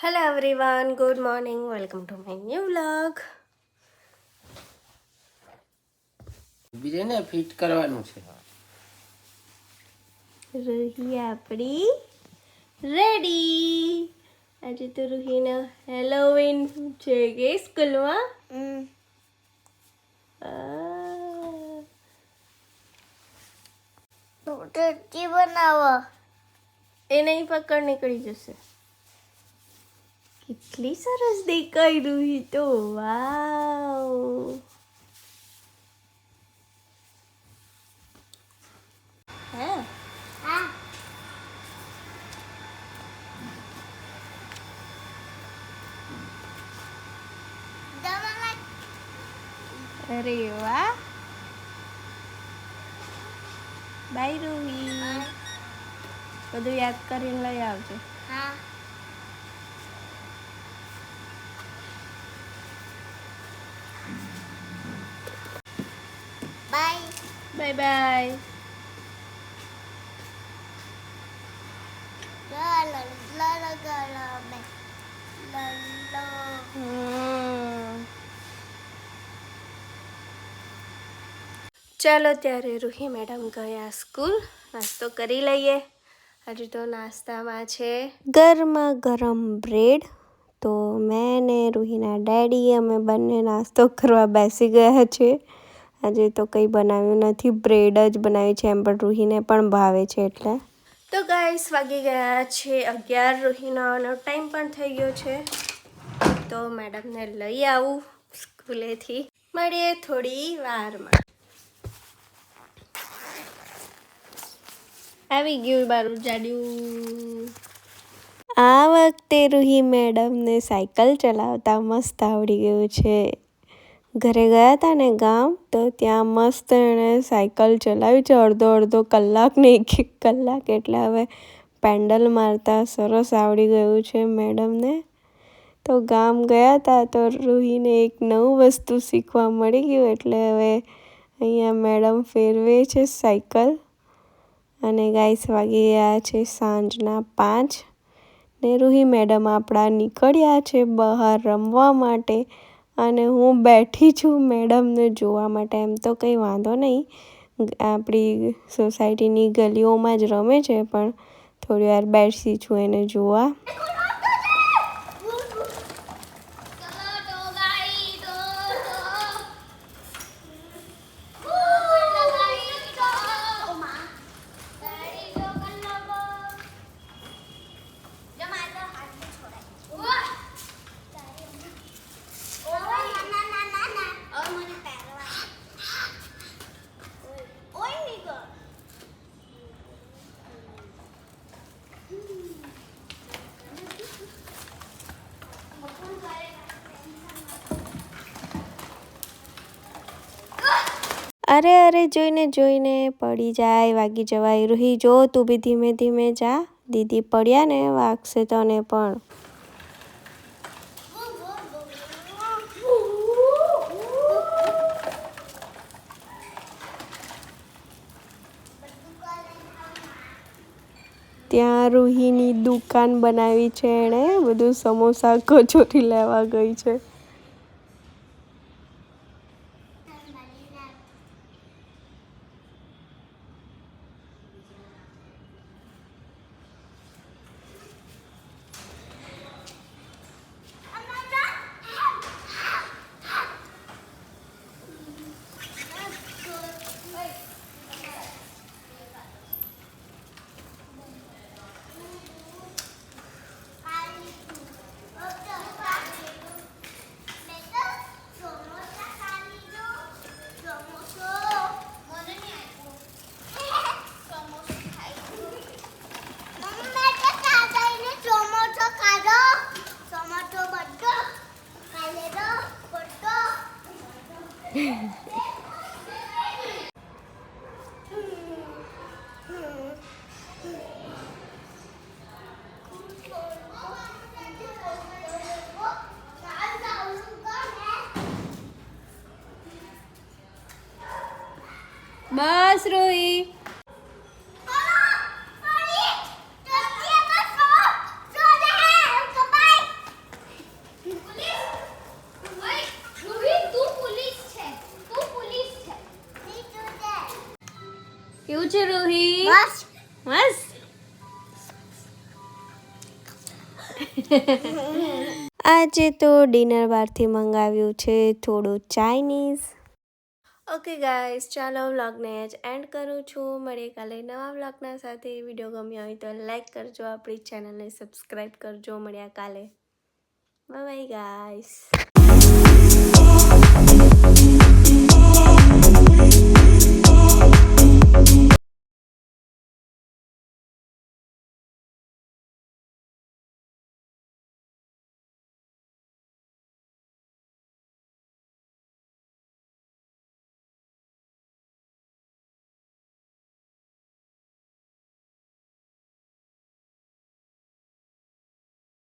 Hello everyone, good morning. Welcome to my new vlog. બીજે fit કરવાનું છે. રૂહી આપણી રેડી. આજે તો રૂહીને હેલોવીન છે કે સ્કૂલમાં. બનાવો એ નહીં, પકડ, નીકળી જશે. કેટલી સરસ દેખાય રૂહી તો. વાવ. હા, હા અરે વાહ. બાય રૂહી. બધું યાદ કરીને લઈ આવજો. હા બાય બાય બાય. ચાલો ત્યારે રૂહી મેડમ ગયા સ્કૂલ. નાસ્તો કરી લઈએ. આજે તો નાસ્તામાં છે ગરમા ગરમ બ્રેડ. તો મેં ને રૂહીના ડેડી અમે બંને નાસ્તો કરવા બેસી ગયા છે. આજે તો કંઈ બનાવ્યું નથી, બ્રેડ જ બનાવી છે. એમ પણ રૂહીને પણ ભાવે છે એટલે. તો ગાઈસ, વાગી ગયા છે 11. રૂહીનો ટાઈમ પણ થઈ ગયો છે. તો મેડમને લઈ આવું સ્કૂલેથી. મળીએ થોડી વારમાં. આવી ગયું મારું જાડ્યું. આ વખતે રૂહી મેડમને સાયકલ ચલાવતા મસ્ત આવડી ગયું છે. ઘરે ગયા હતા ને ગામ, તો ત્યાં મસ્ત એણે સાયકલ ચલાવી છે અડધો કલાક ને 1 કલાક. એટલે હવે પેન્ડલ મારતા સરસ આવડી ગયું છે મેડમને. તો ગામ ગયા હતા તો રૂહીને એક નવું વસ્તુ શીખવા મળી ગયું. એટલે હવે અહીંયા મેડમ ફેરવે છે સાયકલ. અને ગાઈસ, વાગી ગયા છે સાંજના 5 ને રૂહી મેડમ આપણા નીકળ્યા છે બહાર રમવા માટે. અને હું બેઠી છું મેડમને જોવા માટે. એમ તો કંઈ વાંધો નહીં, આપણી સોસાયટીની ગલીઓમાં જ રમે છે, પણ થોડી વાર બેસી છું એને જોવા. અરે જોઈને પડી જાય, વાગી જવાય. રૂહી જો, તું બી ધીમે ધીમે જા. દીદી પડ્યા ને વાગશે તને પણ. ત્યાં રૂહીની દુકાન બનાવી છે એણે. બધું સમોસા કચોરી લેવા ગઈ છે. આજે તો ડિનર બહારથી મંગાવ્યું છે થોડું ચાઇનીઝ. ઓકે ગાઈસ, ચાલો વ્લોગને જ એન્ડ કરું છું. મળીએ કાલે નવા વ્લોગના સાથે. વિડીયો ગમ્યો હોય તો લાઈક કરજો, આપણી ચેનલને સબસ્ક્રાઈબ કરજો. મળ્યા કાલે. Bye bye guys.